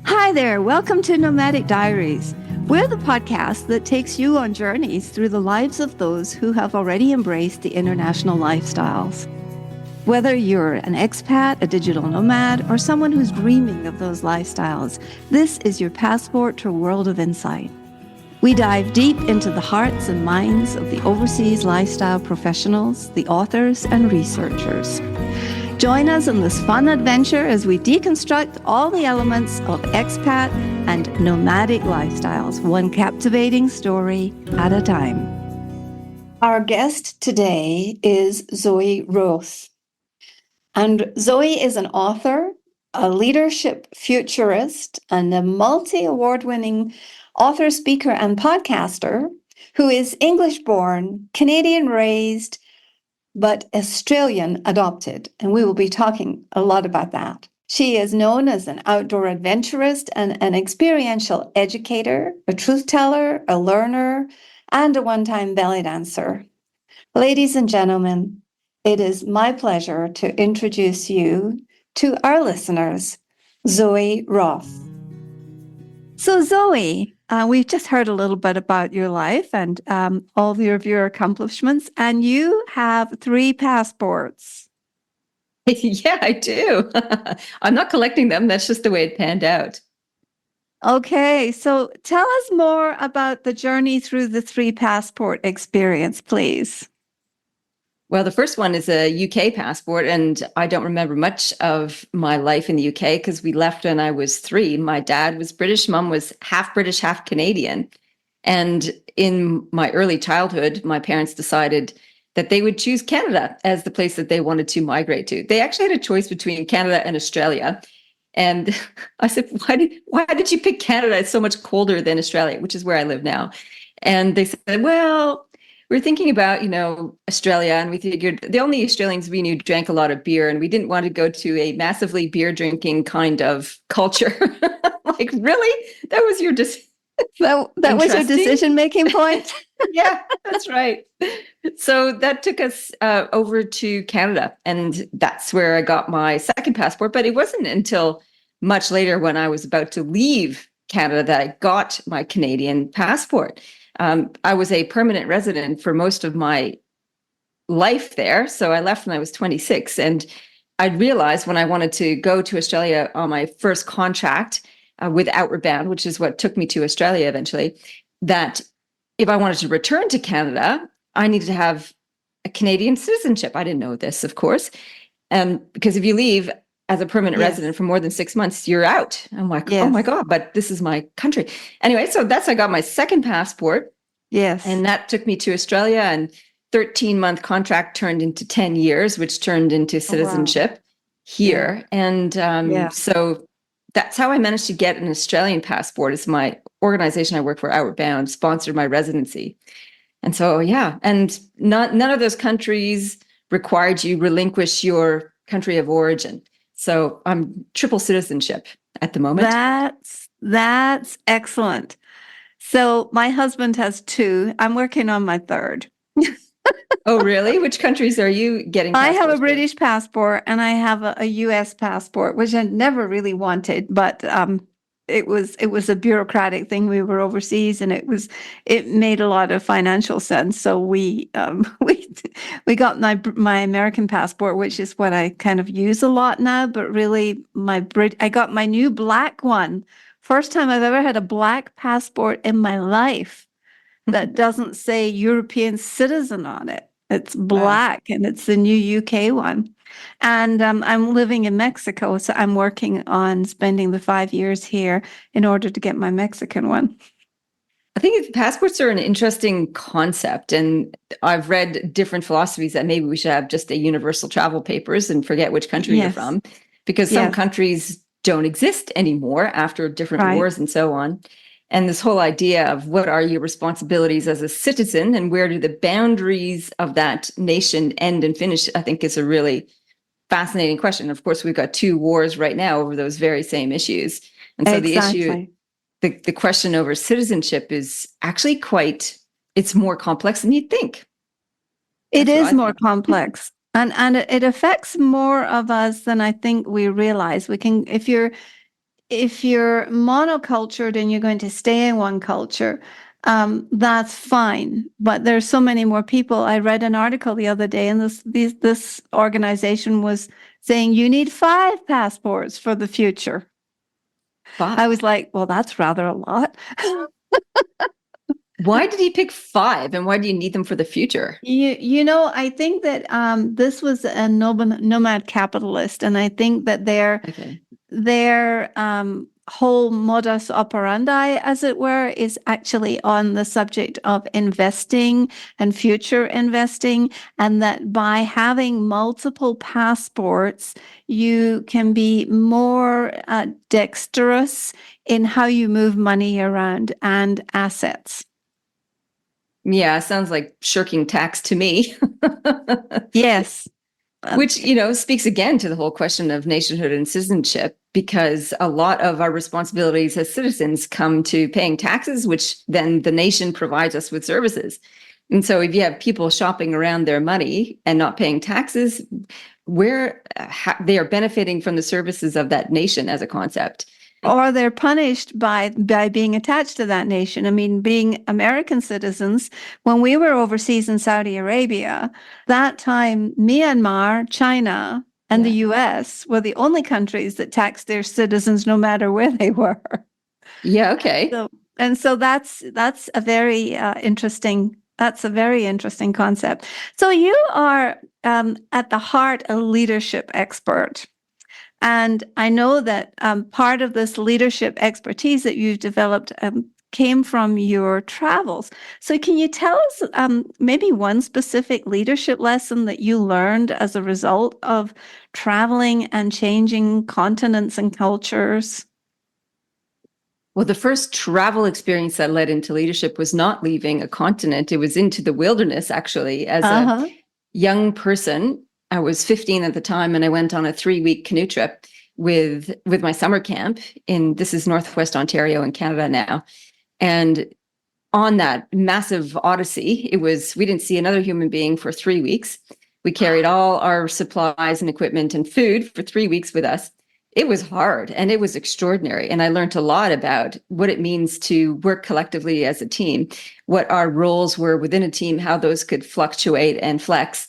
Hi there, welcome to Nomadic Diaries. We're the podcast that takes you on journeys through the lives of those who have already embraced the international lifestyles. Whether you're an expat, a digital nomad, or someone who's dreaming of those lifestyles, this is your passport to a world of insight. We dive deep into the hearts and minds of the overseas lifestyle professionals, the authors, and researchers. Join us in this fun adventure as we deconstruct all the elements of expat and nomadic lifestyles, one captivating story at a time. Our guest today is Zoe Routh. And Zoe is an author, a leadership futurist, and a multi-award-winning author, speaker, and podcaster who is English-born, Canadian-raised, but Australian adopted, and we will be talking a lot about that. She is known as an outdoor adventurist and an experiential educator, a truth teller, a learner, and a one-time belly dancer. Ladies and gentlemen, it is my pleasure to introduce you to our listeners, Zoe Routh. So Zoe, we've just heard a little bit about your life and all of your accomplishments, and you have 3 passports. Yeah, I do. I'm not collecting them. That's just the way it panned out. Okay, so tell us more about the journey through the 3 passport experience, please. Well, the first one is a UK passport, and I don't remember much of my life in the UK because we left when I was 3. My dad was British, mum was half British, half Canadian. And in my early childhood, my parents decided that they would choose Canada as the place that they wanted to migrate to. They actually had a choice between Canada and Australia. And I said, why did you pick Canada? It's so much colder than Australia, which is where I live now. And they said, well, we're thinking about, Australia, and we figured the only Australians we knew drank a lot of beer, and we didn't want to go to a massively beer drinking kind of culture. Like, really? That was your decision? That was your decision-making point? Yeah, that's right. So that took us over to Canada, and that's where I got my second passport. But it wasn't until much later, when I was about to leave Canada, that I got my Canadian passport. I was a permanent resident for most of my life there. So I left when I was 26. And I realized when I wanted to go to Australia on my first contract with Outward Bound, which is what took me to Australia eventually, that if I wanted to return to Canada, I needed to have a Canadian citizenship. I didn't know this, of course. Because if you leave as a permanent resident for more than 6 months, you're out. I'm like, oh my God, but this is my country. Anyway, so I got my second passport. Yes. And that took me to Australia, and 13-month contract turned into 10 years, which turned into citizenship here. And so that's how I managed to get an Australian passport. Is my organization I work for, Outward Bound, sponsored my residency. And so, and none of those countries required you relinquish your country of origin. So I'm triple citizenship at the moment. That's excellent. So my husband has 2. I'm working on my 3rd. Oh, really? Which countries are you getting? I have a British passport and I have a US passport, which I never really wanted, but it was a bureaucratic thing. We were overseas, and it made a lot of financial sense. So we got my American passport, which is what I kind of use a lot now. But really, I got my new black one. First time I've ever had a black passport in my life that doesn't say European citizen on it. It's black, and it's the new UK one. And I'm living in Mexico, so I'm working on spending the 5 years here in order to get my Mexican one. I think passports are an interesting concept, and I've read different philosophies that maybe we should have just a universal travel papers and forget which country you're from, because some countries don't exist anymore after different wars and so on. And this whole idea of what are your responsibilities as a citizen and where do the boundaries of that nation end and finish, I think is a really fascinating question. Of course, we've got 2 wars right now over those very same issues. And so the issue, the question over citizenship is actually it's more complex than you'd think. It is more complex. And it affects more of us than I think we realize. If you're if you're monocultured and you're going to stay in one culture, that's fine. But there's so many more people. I read an article the other day, and this organization was saying you need 5 passports for the future. Five. I was like, well, that's rather a lot. Why did he pick 5, and why do you need them for the future? You know, I think that this was a nomad capitalist, and I think that Okay. their whole modus operandi, as it were, is actually on the subject of investing and future investing, and that by having multiple passports, you can be more dexterous in how you move money around and assets. Yeah, sounds like shirking tax to me. Yes. Which, speaks again to the whole question of nationhood and citizenship, because a lot of our responsibilities as citizens come to paying taxes, which then the nation provides us with services. And so if you have people shopping around their money and not paying taxes, they are benefiting from the services of that nation as a concept. Or they're punished by being attached to that nation. I mean, being American citizens, when we were overseas in Saudi Arabia, that time Myanmar, China, and the US were the only countries that taxed their citizens no matter where they were. Yeah, okay. So that's a very interesting concept. So you are at the heart a leadership expert. And I know that part of this leadership expertise that you've developed came from your travels. So can you tell us maybe one specific leadership lesson that you learned as a result of traveling and changing continents and cultures? Well, the first travel experience that led into leadership was not leaving a continent. It was into the wilderness, actually, as a young person. I was 15 at the time, and I went on a 3-week canoe trip with my summer camp this is Northwest Ontario in Canada now. And on that massive odyssey, we didn't see another human being for 3 weeks. We carried all our supplies and equipment and food for 3 weeks with us. It was hard and it was extraordinary. And I learned a lot about what it means to work collectively as a team, what our roles were within a team, how those could fluctuate and flex.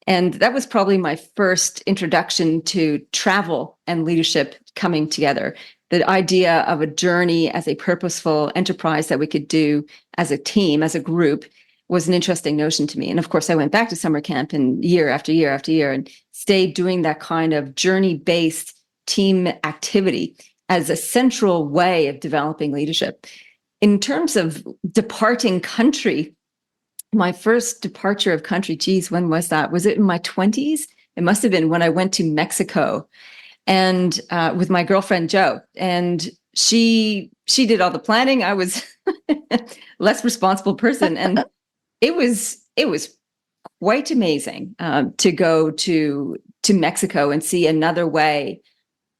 And that was probably my first introduction to travel and leadership coming together. The idea of a journey as a purposeful enterprise that we could do as a team, as a group, was an interesting notion to me. And of course, I went back to summer camp and year after year after year and stayed doing that kind of journey-based team activity as a central way of developing leadership. In terms of departing country, my first departure of country, geez, when was that? Was it in my 20s? It must have been when I went to Mexico and with my girlfriend, Jo. And she did all the planning. I was less responsible person. And it was quite amazing to go to Mexico and see another way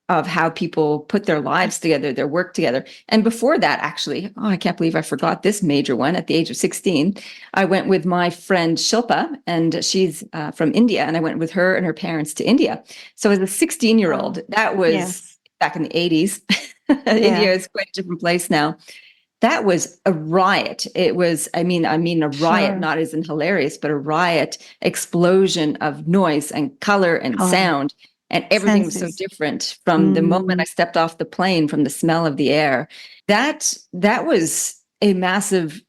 of how people put their lives together, their work together. And before that, actually, I can't believe I forgot this major one. At the age of 16, I went with my friend Shilpa, and she's from India, and I went with her and her parents to India. So as a 16-year-old, that was back in the 80s. India is quite a different place now. That was a riot. It was, I mean, a riot, not as in hilarious, but a riot, explosion of noise and color and sound. And everything was so different from the moment I stepped off the plane, from the smell of the air. That was a massive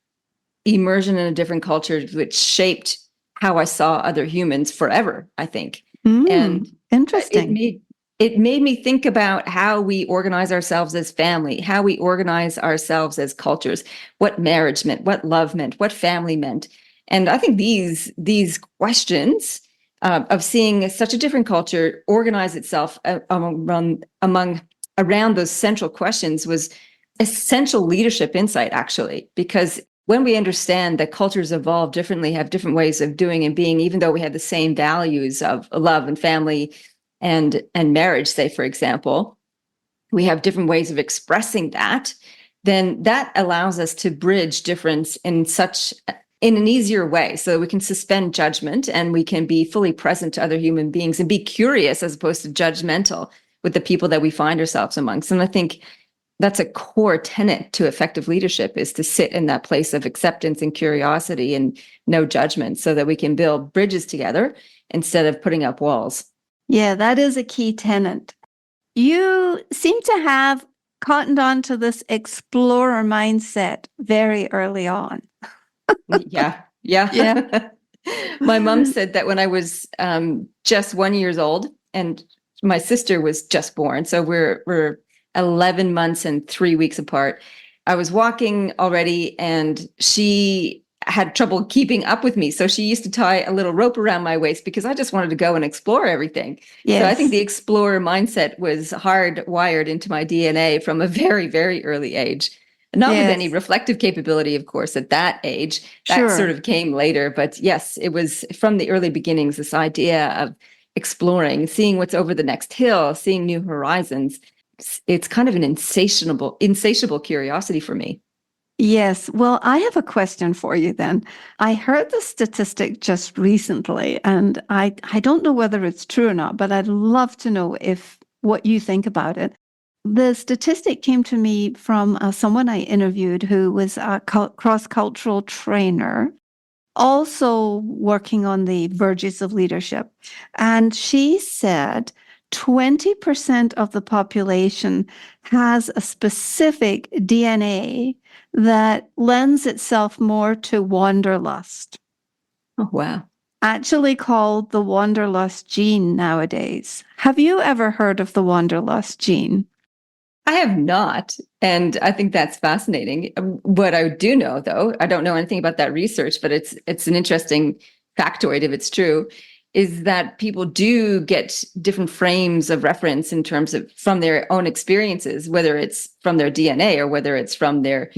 immersion in a different culture, which shaped how I saw other humans forever, I think. And interesting. It made me think about how we organize ourselves as family, how we organize ourselves as cultures, what marriage meant, what love meant, what family meant. And I think these questions of seeing such a different culture organize itself around those central questions was essential leadership insight, actually, because when we understand that cultures evolve differently, have different ways of doing and being, even though we have the same values of love and family and marriage, say, for example, we have different ways of expressing that, then that allows us to bridge difference in an easier way, so that we can suspend judgment and we can be fully present to other human beings and be curious as opposed to judgmental, with the people that we find ourselves amongst. And I think that's a core tenet to effective leadership, is to sit in that place of acceptance and curiosity and no judgment, so that we can build bridges together instead of putting up walls. Yeah, that is a key tenet. You seem to have cottoned on to this explorer mindset very early on. Yeah. Yeah. My mom said that when I was just 1 year old, and my sister was just born, so we're 11 months and 3 weeks apart. I was walking already, and she had trouble keeping up with me. So she used to tie a little rope around my waist because I just wanted to go and explore everything. Yes. So I think the explorer mindset was hardwired into my DNA from a very, very early age. Not with any reflective capability, of course, at that age. That sort of came later. But yes, it was from the early beginnings, this idea of exploring, seeing what's over the next hill, seeing new horizons. It's kind of an insatiable curiosity for me. Yes. Well, I have a question for you then. I heard the statistic just recently, and I don't know whether it's true or not, but I'd love to know what you think about it. The statistic came to me from someone I interviewed who was a cross-cultural trainer, also working on the verges of leadership. And she said 20% of the population has a specific DNA that lends itself more to wanderlust. Oh, wow. Actually called the wanderlust gene nowadays. Have you ever heard of the wanderlust gene? I have not. And I think that's fascinating. What I do know, though, I don't know anything about that research, but it's an interesting factoid if it's true, is that people do get different frames of reference in terms of from their own experiences, whether it's from their DNA or whether it's from their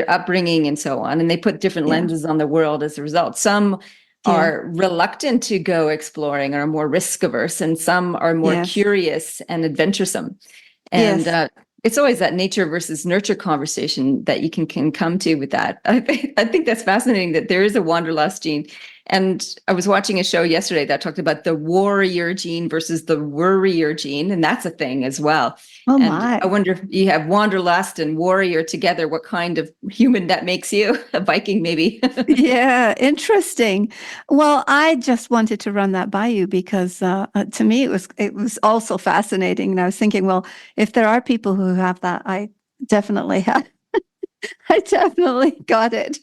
upbringing and so on. And they put different lenses on the world as a result. Some are reluctant to go exploring, or are more risk averse, and some are more curious and adventuresome. And it's always that nature versus nurture conversation that you can come to with that. I think that's fascinating that there is a wanderlust gene. And I was watching a show yesterday that talked about the warrior gene versus the worrier gene, and that's a thing as well. Oh, and my. I wonder if you have wanderlust and warrior together, what kind of human that makes you. A Viking, maybe. Yeah, interesting. Well, I just wanted to run that by you because to me it was also fascinating. And I was thinking, well, if there are people who have that, I definitely have. I definitely got it.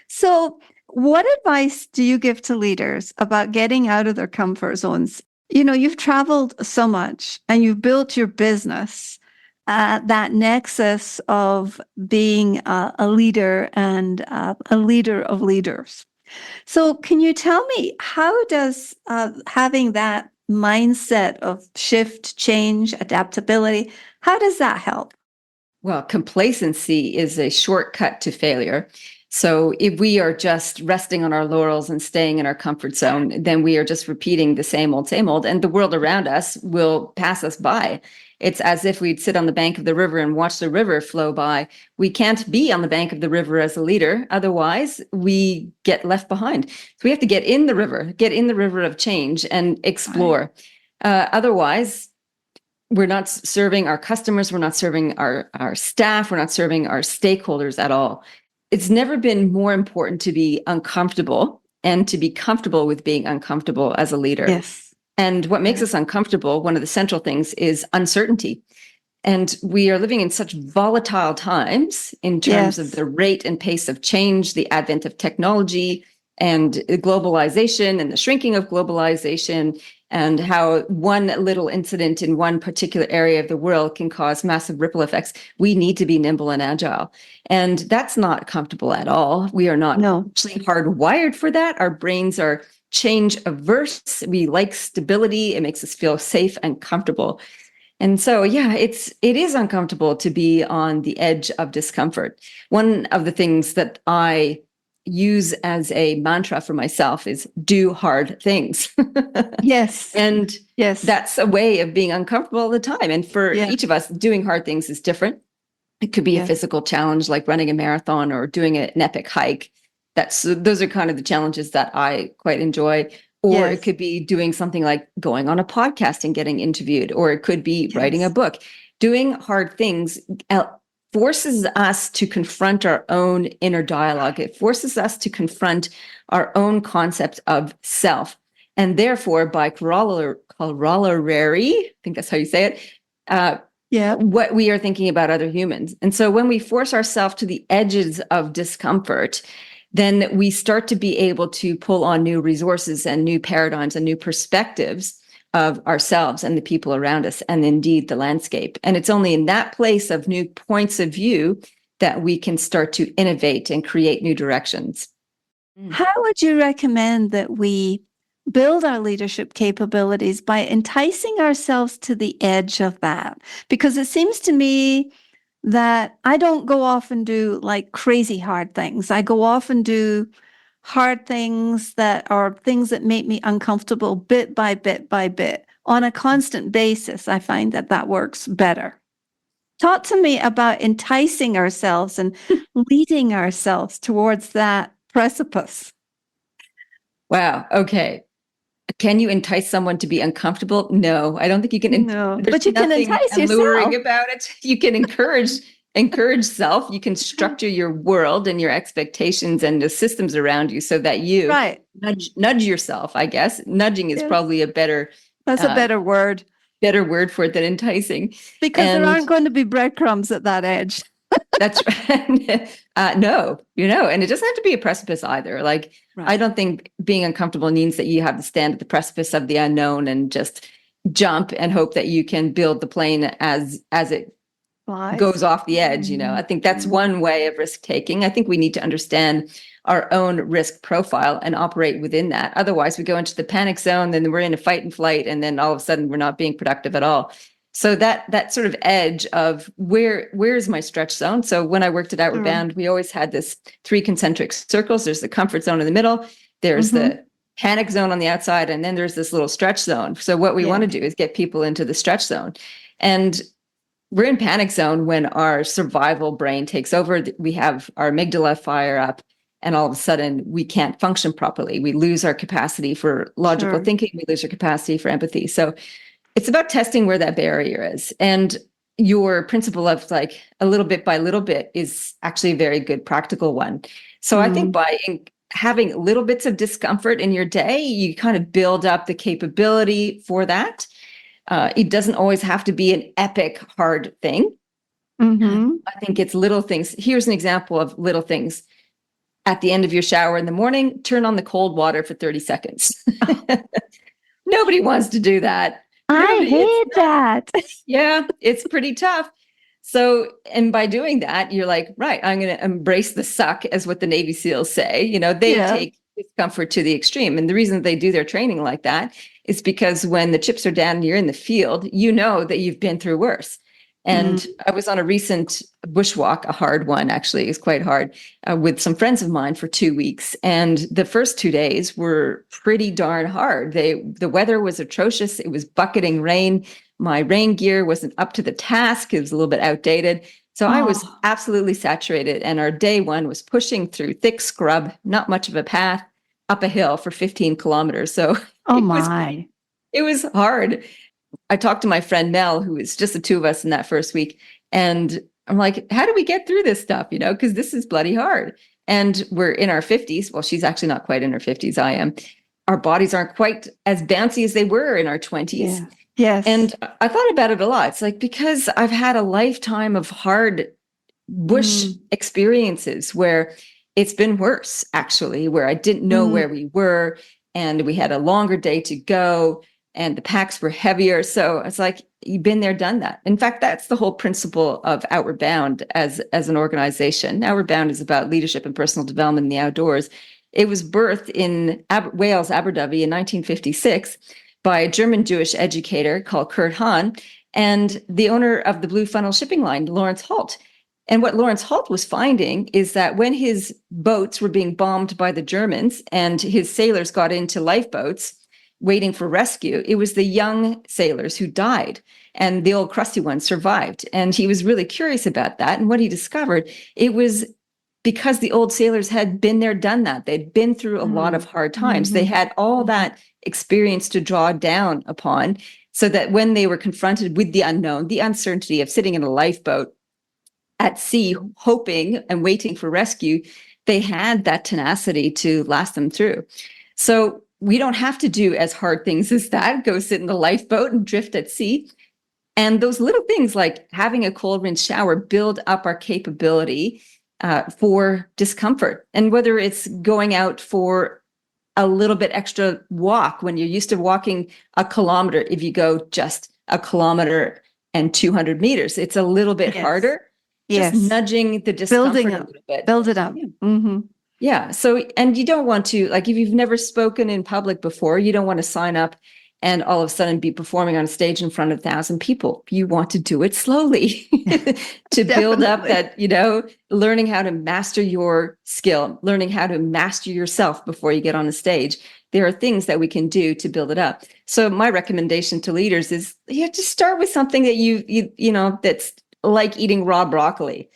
So, what advice do you give to leaders about getting out of their comfort zones? You know, you've traveled so much and you've built your business at that nexus of being a leader and a leader of leaders. So, can you tell me, how does having that mindset of shift, change, adaptability, how does that help? Well, complacency is a shortcut to failure. So if we are just resting on our laurels and staying in our comfort zone, then we are just repeating the same old, and the world around us will pass us by. It's as if we'd sit on the bank of the river and watch the river flow by. We can't be on the bank of the river as a leader. Otherwise, we get left behind. So we have to get in the river of change and explore. Otherwise, we're not serving our customers. We're not serving our staff. We're not serving our stakeholders at all. It's never been more important to be uncomfortable and to be comfortable with being uncomfortable as a leader. Yes. And what makes us uncomfortable, one of the central things, is uncertainty. And we are living in such volatile times in terms of the rate and pace of change, the advent of technology and globalization and the shrinking of globalization, and how one little incident in one particular area of the world can cause massive ripple effects. We need to be nimble and agile. And that's not comfortable at all. We are not actually hardwired for that. Our brains are change averse. We like stability. It makes us feel safe and comfortable. And so, it is uncomfortable to be on the edge of discomfort. One of the things that I use as a mantra for myself is do hard things. And that's a way of being uncomfortable all the time. And for each of us, doing hard things is different. It could be a physical challenge like running a marathon or doing an epic hike. Those are kind of the challenges that I quite enjoy. Or it Yes. could be doing something like going on a podcast and getting interviewed, or it could be writing a Yes. book. Doing hard things forces us to confront our own inner dialogue. It forces us to confront our own concept of self. And therefore, by corollary, I think that's how you say it, Yeah. what we are thinking about other humans. And so when we force ourselves to the edges of discomfort, then we start to be able to pull on new resources and new paradigms and new perspectives of ourselves and the people around us, and indeed the landscape. And it's only in that place of new points of view that we can start to innovate and create new directions. How would you recommend that we build our leadership capabilities by enticing ourselves to the edge of that? Because it seems to me that I don't go off and do like crazy hard things. I go off and do hard things that are things that make me uncomfortable bit by bit by bit on a constant basis. I find that that works better. Talk to me about enticing ourselves and leading ourselves towards that precipice. Wow. Okay. Can you entice someone to be uncomfortable? No, I don't think you can. No, There's but you can nothing entice alluring yourself. about it. You can encourage self. You can structure your world and your expectations and the systems around you so that you Right. nudge yourself, I guess. Nudging is Yes. probably a better That's a better word. word for it than enticing. Because there And aren't going to be breadcrumbs at that edge. that's right. No, and it doesn't have to be a precipice either. Like, Right. I don't think being uncomfortable means that you have to stand at the precipice of the unknown and just jump and hope that you can build the plane as it Flies. goes off the edge. I think that's one way of risk taking. I think we need to understand our own risk profile and operate within that. Otherwise, we go into the panic zone, then we're in a fight and flight, and then all of a sudden we're not being productive at all. So that sort of edge of where's my stretch zone? So when I worked at Outward Bound, we always had this 3 concentric circles. There's the comfort zone in the middle, there's the panic zone on the outside, and then there's this little stretch zone. So what we want to do is get people into the stretch zone. And we're in panic zone when our survival brain takes over. We have our amygdala fire up, and all of a sudden we can't function properly. We lose our capacity for logical thinking. We lose our capacity for empathy. So it's about testing where that barrier is. And your principle of like a little bit by little bit is actually a very good practical one. So I think by having little bits of discomfort in your day, you kind of build up the capability for that. It doesn't always have to be an epic hard thing. I think it's little things. Here's an example of little things. At the end of your shower in the morning, turn on the cold water for 30 seconds. Nobody wants to do that. I hate that. Yeah, it's pretty tough. So, and by doing that, you're like, right, I'm going to embrace the suck, as what the Navy SEALs say. They take discomfort to the extreme. And the reason they do their training like that is because when the chips are down and you're in the field, you know that you've been through worse. And I was on a recent bushwalk, a hard one, actually, it's quite hard, with some friends of mine for 2 weeks. And the first 2 days were pretty darn hard. The weather was atrocious. It was bucketing rain. My rain gear wasn't up to the task. It was a little bit outdated. So I was absolutely saturated. And our day one was pushing through thick scrub, not much of a path, up a hill for 15 kilometers. So it was hard. I talked to my friend Mel, who was just the two of us in that first week. And I'm like, how do we get through this stuff? Because this is bloody hard. And we're in our 50s. Well, she's actually not quite in her 50s. I am. Our bodies aren't quite as bouncy as they were in our 20s. Yeah. Yes. And I thought about it a lot. It's like, because I've had a lifetime of hard bush experiences where it's been worse, actually, where I didn't know where we were and we had a longer day to go and the packs were heavier. So it's like, you've been there, done that. In fact, that's the whole principle of Outward Bound as an organization. Outward Bound is about leadership and personal development in the outdoors. It was birthed in Wales, Aberdyfi in 1956 by a German Jewish educator called Kurt Hahn and the owner of the Blue Funnel shipping line, Lawrence Holt. And what Lawrence Holt was finding is that when his boats were being bombed by the Germans and his sailors got into lifeboats waiting for rescue, it was the young sailors who died and the old crusty ones survived. And he was really curious about that. And what he discovered, it was because the old sailors had been there, done that. They'd been through a lot of hard times. They had all that experience to draw down upon, so that when they were confronted with the unknown, the uncertainty of sitting in a lifeboat at sea, hoping and waiting for rescue, they had that tenacity to last them through. So we don't have to do as hard things as that, go sit in the lifeboat and drift at sea. And those little things like having a cold rinse shower build up our capability for discomfort. And whether it's going out for a little bit extra walk when you're used to walking a kilometer, if you go just a kilometer and 200 meters, it's a little bit harder. Just nudging the discomfort a little bit. Build it up. Yeah. Mm-hmm. Yeah. So, and you don't want to, like, if you've never spoken in public before, you don't want to sign up and all of a sudden be performing on a stage in front of 1,000 people. You want to do it slowly to build up that, learning how to master your skill, learning how to master yourself before you get on the stage. There are things that we can do to build it up. So my recommendation to leaders is, just start with something that you know, that's like eating raw broccoli.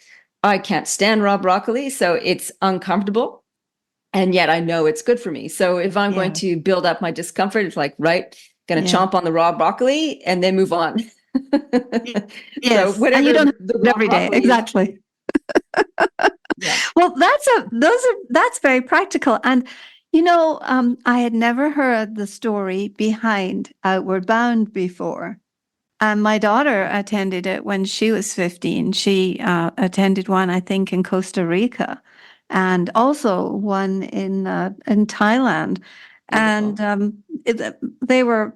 I can't stand raw broccoli, so it's uncomfortable. And yet I know it's good for me. So if I'm going to build up my discomfort, it's like, right, going to chomp on the raw broccoli and then move on. Yes. So whatever, and you don't do it every day. Exactly. Well, that's very practical. And, I had never heard the story behind Outward Bound before. My daughter attended it when she was 15. She attended one, I think, in Costa Rica, and also one in Thailand. Wonderful. And they were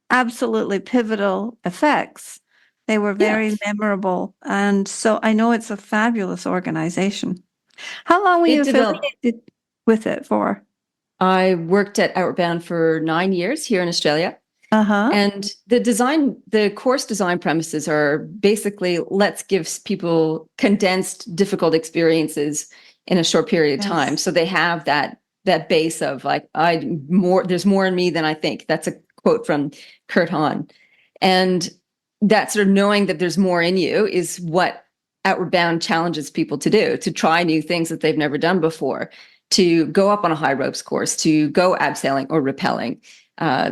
absolutely pivotal effects. They were very memorable. And so I know it's a fabulous organization. How long were you affiliated with it for? I worked at Outward Bound for 9 years here in Australia. And the course design premises are basically, let's give people condensed, difficult experiences in a short period of time. So they have that base of like, there's more in me than I think. That's a quote from Kurt Hahn. And that sort of knowing that there's more in you is what Outward Bound challenges people to do, to try new things that they've never done before, to go up on a high ropes course, to go abseiling or rappelling,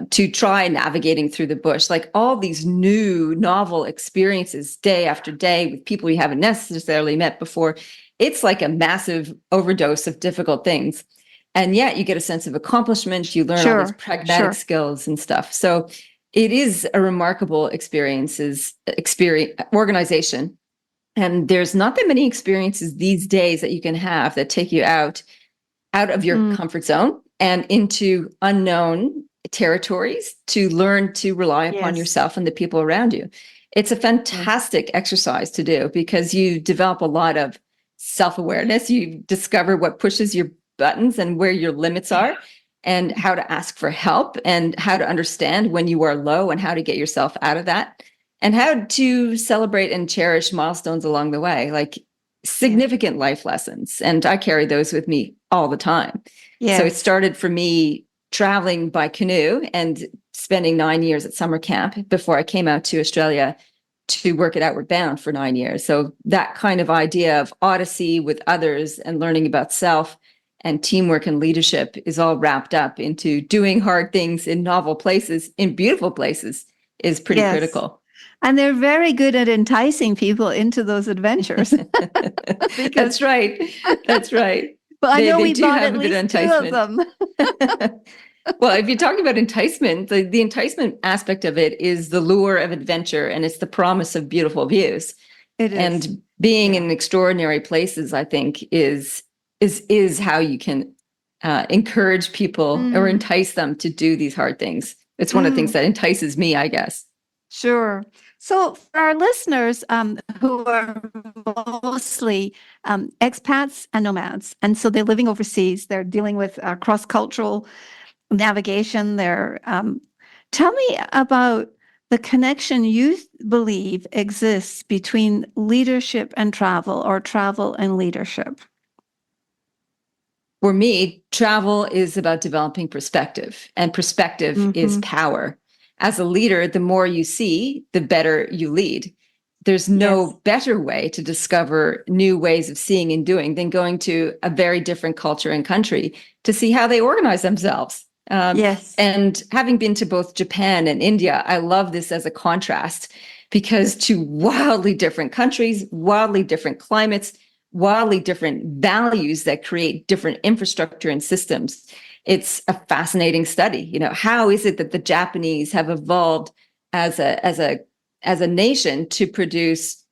to try navigating through the bush, like all these new novel experiences day after day with people you haven't necessarily met before. It's like a massive overdose of difficult things. And yet you get a sense of accomplishment. You learn all these pragmatic skills and stuff. So it is a remarkable experience, organization. And there's not that many experiences these days that you can have that take you out of your comfort zone and into unknown territories to learn to rely upon yourself and the people around you. It's a fantastic exercise to do because you develop a lot of self-awareness. You discover what pushes your buttons and where your limits are, and how to ask for help, and how to understand when you are low and how to get yourself out of that, and how to celebrate and cherish milestones along the way, like significant life lessons. And I carry those with me all the time. So it started for me traveling by canoe and spending 9 years at summer camp before I came out to Australia to work at Outward Bound for 9 years. So that kind of idea of odyssey with others and learning about self and teamwork and leadership is all wrapped up into doing hard things in novel places, in beautiful places, is pretty critical. And they're very good at enticing people into those adventures. That's right. That's right. But I know we bought at least 2 of them. Well, if you're talking about enticement, the enticement aspect of it is the lure of adventure, and it's the promise of beautiful views. It is. And being in extraordinary places, I think, is how you can encourage people or entice them to do these hard things. It's one of the things that entices me, I guess. Sure. So for our listeners who are mostly expats and nomads, and so they're living overseas, they're dealing with cross-cultural navigation. Tell me about the connection you believe exists between leadership and travel, or travel and leadership. For me, travel is about developing perspective, and perspective is power. As a leader, the more you see, the better you lead. There's no better way to discover new ways of seeing and doing than going to a very different culture and country to see how they organize themselves. Yes. And having been to both Japan and India, I love this as a contrast because two wildly different countries, wildly different climates, wildly different values that create different infrastructure and systems. It's a fascinating study. You know, how is it that the Japanese have evolved as a nation to produce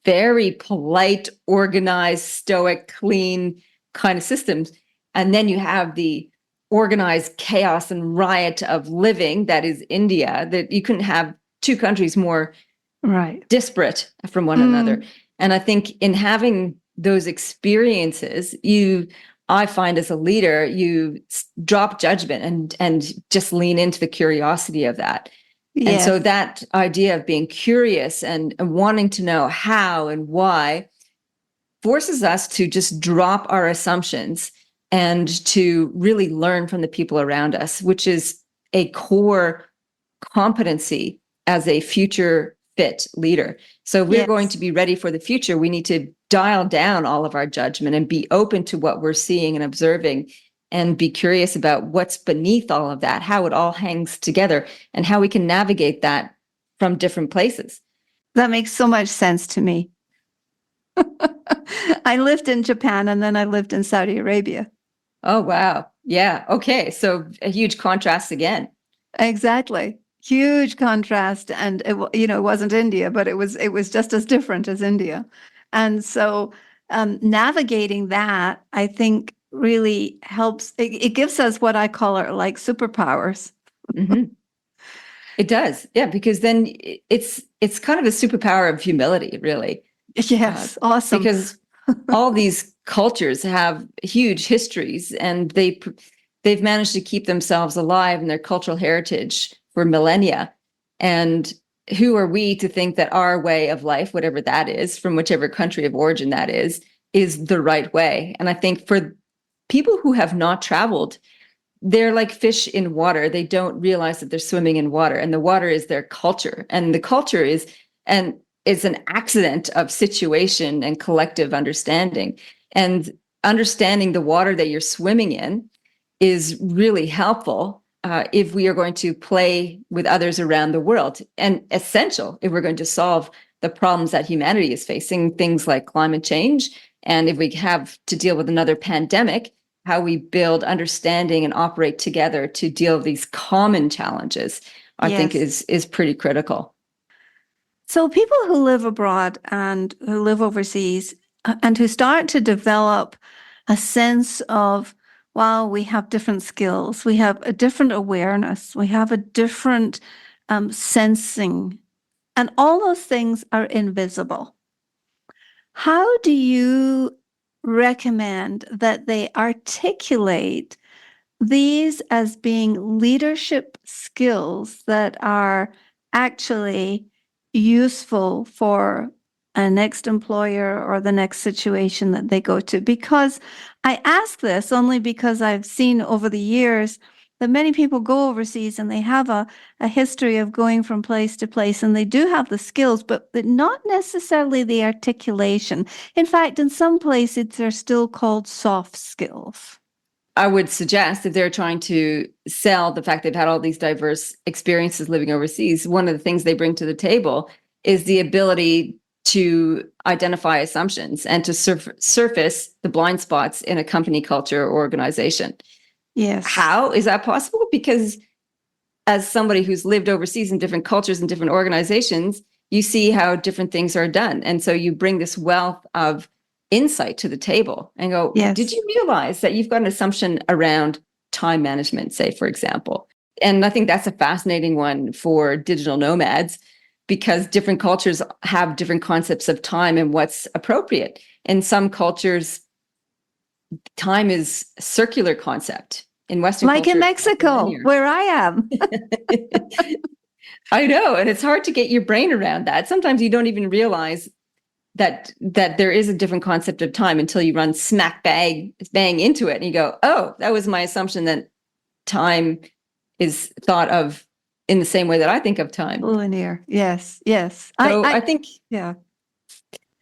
very polite, organized, stoic, clean kind of systems, and then you have the organized chaos and riot of living that is India, that you couldn't have two countries more Right. disparate from one another. And I think in having those experiences, I find as a leader, you drop judgment and just lean into the curiosity of that. Yes. And so that idea of being curious and wanting to know how and why forces us to just drop our assumptions and to really learn from the people around us, which is a core competency as a future fit leader. So if we're going to be ready for the future, we need to dial down all of our judgment and be open to what we're seeing and observing and be curious about what's beneath all of that, how it all hangs together, and how we can navigate that from different places. That makes so much sense to me. I lived in Japan and then I lived in Saudi Arabia. Oh, wow. Yeah. Okay. So a huge contrast again. Exactly. Huge contrast. And it wasn't India, but it was just as different as India. And so navigating that, I think, really helps. It gives us what I call our like superpowers. Mm-hmm. It does. Yeah, because then it's kind of a superpower of humility, really. Yes. Awesome. Because all these cultures have huge histories and they've managed to keep themselves alive in their cultural heritage for millennia. And who are we to think that our way of life, whatever that is, from whichever country of origin that is the right way? And I think for people who have not traveled, they're like fish in water. They don't realize that they're swimming in water, and the water is their culture. And the culture is an accident of situation and collective understanding. And understanding the water that you're swimming in is really helpful if we are going to play with others around the world, and essential if we're going to solve the problems that humanity is facing, things like climate change. And if we have to deal with another pandemic, how we build understanding and operate together to deal with these common challenges, I think is pretty critical. So people who live abroad and who live overseas and who start to develop a sense of, wow, we have different skills, we have a different awareness, we have a different sensing, and all those things are invisible. How do you recommend that they articulate these as being leadership skills that are actually useful for a next employer or the next situation that they go to? Because I ask this only because I've seen over the years that many people go overseas and they have a history of going from place to place, and they do have the skills, but not necessarily the articulation. In fact, in some places, they're still called soft skills. I would suggest if they're trying to sell the fact they've had all these diverse experiences living overseas, one of the things they bring to the table is the ability to identify assumptions and to surface the blind spots in a company culture or organization. Yes. How is that possible? Because as somebody who's lived overseas in different cultures and different organizations, you see how different things are done. And so you bring this wealth of insight to the table and go, yes. Did you realize that you've got an assumption around time management, say, for example? And I think that's a fascinating one for digital nomads, because different cultures have different concepts of time and what's appropriate. In some cultures, time is a circular concept. In Western like culture, in Mexico, where I am. I know. And it's hard to get your brain around that. Sometimes you don't even realize that there is a different concept of time until you run smack bang into it and you go, oh, that was my assumption that time is thought of in the same way that I think of time. Linear. Yes. Yes. So I think yeah,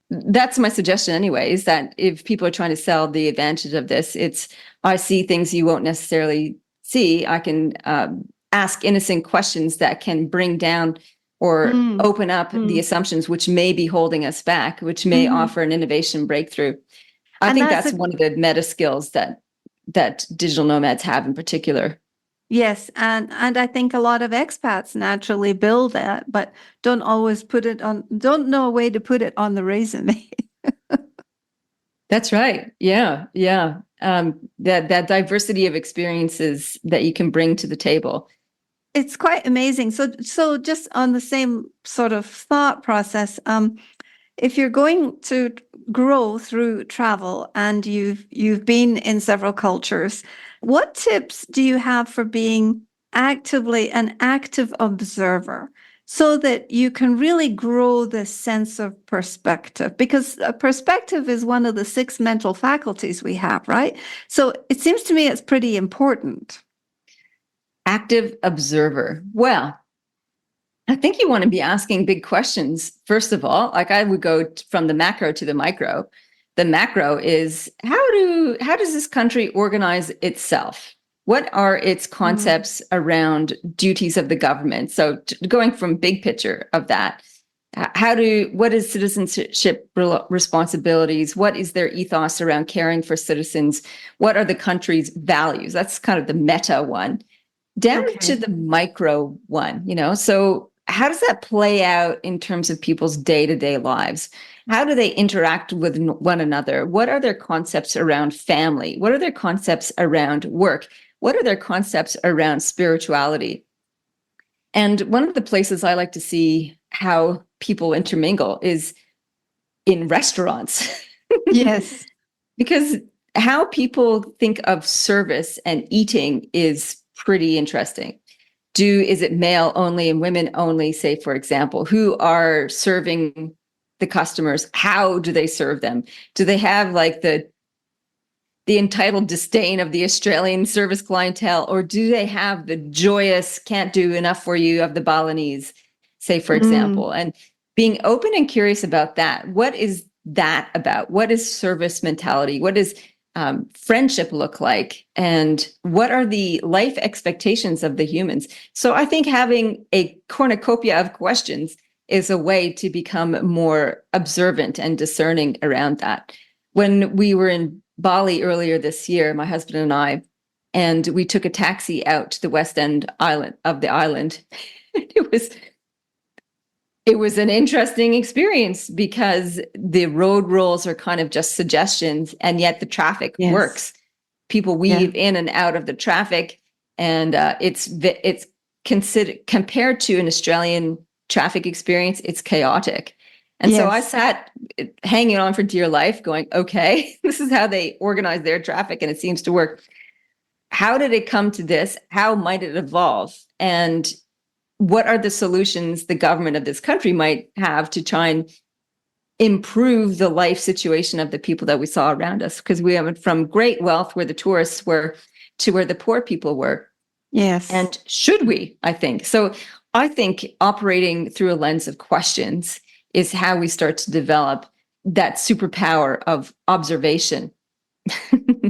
that's my suggestion anyway, is that if people are trying to sell the advantage of this, I see things you won't necessarily see. I can ask innocent questions that can bring down or Mm, open up the mm, assumptions which may be holding us back, which may mhm. offer an innovation breakthrough. I And think that's that's a one of the meta skills that digital nomads have in particular. yes, and I think a lot of expats naturally build that, but don't always put it on, don't know a way to put it on the resume. That's right. Yeah, yeah. That diversity of experiences that you can bring to the table. It's quite amazing. So just on the same sort of thought process, if you're going to grow through travel and you've been in several cultures, what tips do you have for being actively an active observer so that you can really grow this sense of perspective? Because perspective is one of the six mental faculties we have, right? So it seems to me it's pretty important. Active observer. Well, I think you want to be asking big questions, first of all. Like I would go from the macro to the micro. The macro is how does this country organize itself? What are its Mm. concepts around duties of the government? So going from big picture of that, what is citizenship responsibilities? What is their ethos around caring for citizens? What are the country's values? That's kind of the meta one. Down to Okay. the micro one, so how does that play out in terms of people's day-to-day lives? How do they interact with one another? What are their concepts around family? What are their concepts around work? What are their concepts around spirituality? And one of the places I like to see how people intermingle is in restaurants. Yes. Because how people think of service and eating is pretty interesting. Is it male only and women only, say, for example, who are serving the customers? How do they serve them? Do they have like the entitled disdain of the Australian service clientele, or do they have the joyous can't do enough for you of the Balinese, say, for Mm. example? And being open and curious about that. What is that about? What is service mentality? What does friendship look like? And what are the life expectations of the humans? So I think having a cornucopia of questions is a way to become more observant and discerning around that. When we were in Bali earlier this year, my husband and I, and we took a taxi out to the west end island of the island. It was it was an interesting experience because the road rules are kind of just suggestions, and yet the traffic Yes. works. People Yeah. weave in and out of the traffic, and it's considered compared to an Australian traffic experience, it's chaotic. And so I Yes. sat hanging on for dear life, going, "Okay, this is how they organize their traffic, and it seems to work. How did it come to this? How might it evolve? And what are the solutions the government of this country might have to try and improve the life situation of the people that we saw around us? Because we went from great wealth where the tourists were to where the poor people were. Yes. And should we, I think. So I think operating through a lens of questions is how we start to develop that superpower of observation.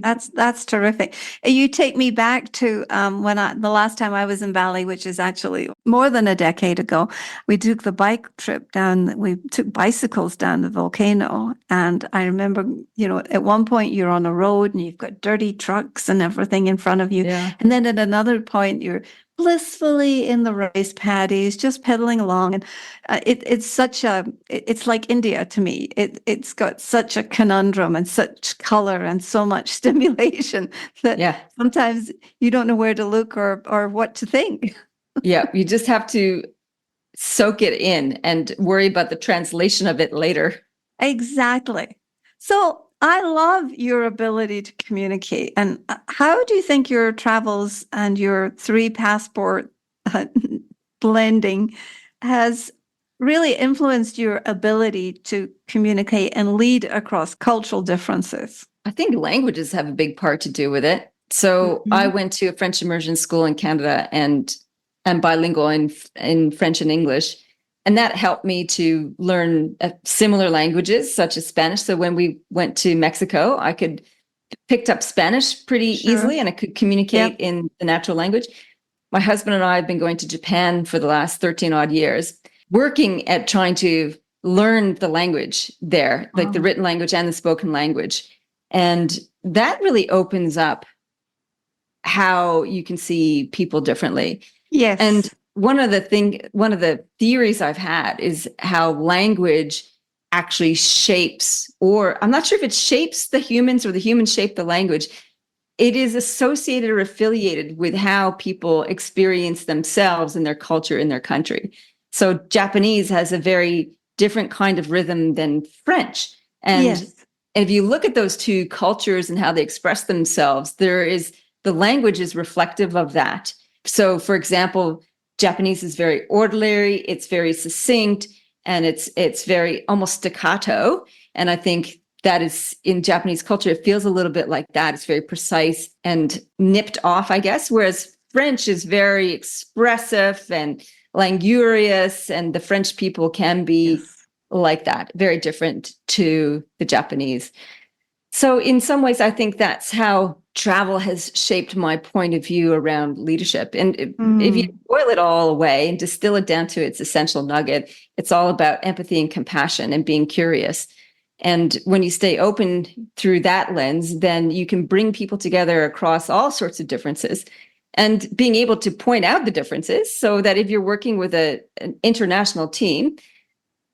That's terrific. You take me back to the last time I was in Bali, which is actually more than a decade ago. We took the bike trip down. We took bicycles down the volcano, and I remember, at one point you're on a road and you've got dirty trucks and everything in front of you, Yeah. and then at another point you're blissfully in the rice paddies, just pedaling along, and it's like India to me. It's got such a conundrum and such color and so much stimulation that Yeah. sometimes you don't know where to look or what to think. Yeah. You just have to soak it in and worry about the translation of it later. Exactly. So I love your ability to communicate. And how do you think your travels and your three passport uh, blending has really influenced your ability to communicate and lead across cultural differences? I think languages have a big part to do with it. So I Mhm. went to a French immersion school in Canada and am bilingual in French and English. And that helped me to learn similar languages such as Spanish. So when we went to Mexico, I could picked up Spanish pretty Sure. easily, and I could communicate in the natural language. My husband and I have been going to Japan for the last 13 odd years, working at trying to learn the language there, like the written language and the spoken language. And that really opens up how you can see people differently. Yes. And one of the theories I've had is how language actually shapes, or I'm not sure if it shapes the humans or the humans shape the language. It is associated or affiliated with how people experience themselves and their culture in their country. So Japanese has a very different kind of rhythm than French. And if you look at those two cultures and how they express themselves, the language is reflective of that. So, for example, Japanese is very orderly, it's very succinct, and it's very almost staccato. And I think that is in Japanese culture, it feels a little bit like that. It's very precise and nipped off, I guess, whereas French is very expressive and languorous, and the French people can be like that, very different to the Japanese. So in some ways, I think that's how travel has shaped my point of view around leadership. And if you boil it all away and distill it down to its essential nugget, it's all about empathy and compassion and being curious. And when you stay open through that lens, then you can bring people together across all sorts of differences, and being able to point out the differences so that if you're working with an international team,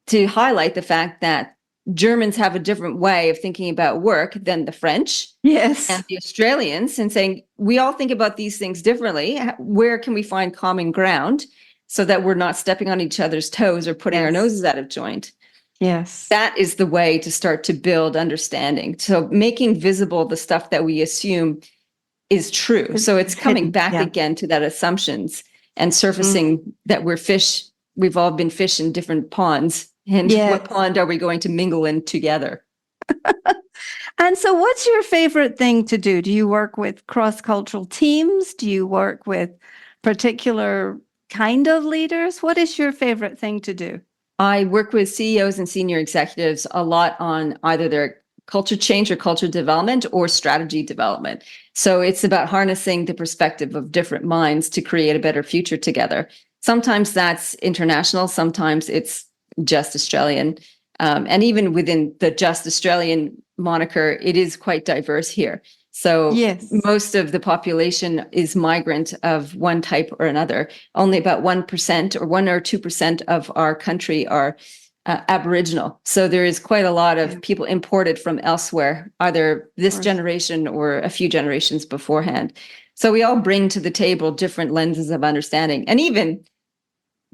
to highlight the fact that Germans have a different way of thinking about work than the French and the Australians, and saying, we all think about these things differently. Where can we find common ground so that we're not stepping on each other's toes or putting our noses out of joint? That is the way to start to build understanding. So making visible the stuff that we assume is true. So it's coming back again to that assumptions and surfacing that we're fish. We've all been fish in different ponds. And what pond are we going to mingle in together? And so what's your favorite thing to do? Do you work with cross-cultural teams? Do you work with particular kind of leaders? What is your favorite thing to do? I work with CEOs and senior executives a lot on either their culture change or culture development or strategy development. So it's about harnessing the perspective of different minds to create a better future together. Sometimes that's international, sometimes it's just Australian. And even within the just Australian moniker, it is quite diverse here. So most of the population is migrant of one type or another. Only about 1% or 1 or 2% of our country are Aboriginal. So there is quite a lot of people imported from elsewhere, either this generation or a few generations beforehand. So we all bring to the table different lenses of understanding, and even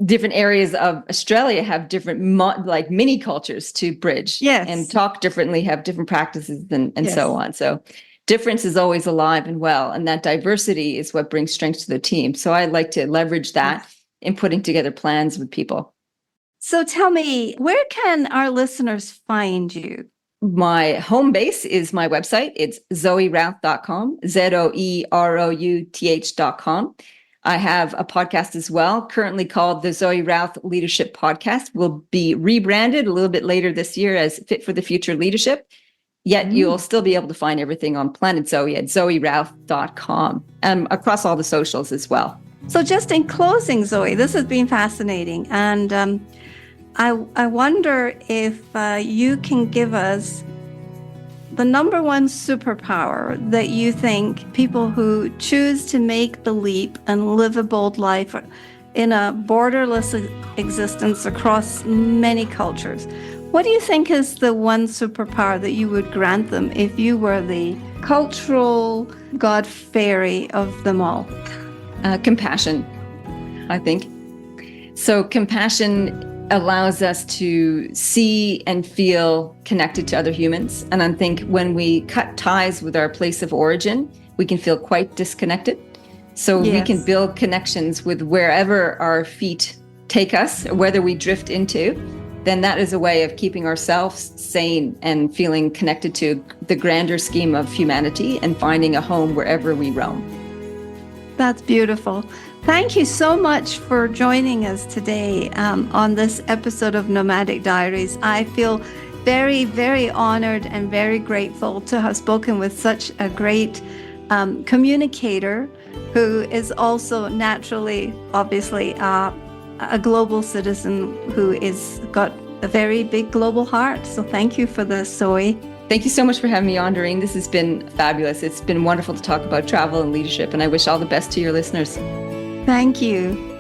different areas of Australia have different like mini cultures to bridge and talk differently, have different practices and so on. So difference is always alive and well, and that diversity is what brings strength to the team. So I like to leverage that in putting together plans with people. So tell me, where can our listeners find you? My home base is my website. It's zoerouth.com, ZOEROUTH.com. I have a podcast as well, currently called the Zoe Routh Leadership Podcast. Will be rebranded a little bit later this year as Fit for the Future Leadership. Yet you'll still be able to find everything on Planet Zoe at zoerouth.com, across all the socials as well. So just in closing, Zoe, this has been fascinating. And I wonder if you can give us the number one superpower that you think people who choose to make the leap and live a bold life in a borderless existence across many cultures, what do you think is the one superpower that you would grant them if you were the cultural god fairy of them all? Compassion, I think. So compassion allows us to see and feel connected to other humans. And I think when we cut ties with our place of origin, we can feel quite disconnected. So we can build connections with wherever our feet take us, whether we drift into, then that is a way of keeping ourselves sane and feeling connected to the grander scheme of humanity and finding a home wherever we roam. That's beautiful. Thank you so much for joining us today on this episode of Nomadic Diaries. I feel very, very honored and very grateful to have spoken with such a great communicator who is also naturally, obviously, a global citizen who is got a very big global heart. So thank you for this, Zoe. Thank you so much for having me on, Doreen. This has been fabulous. It's been wonderful to talk about travel and leadership, and I wish all the best to your listeners. Thank you.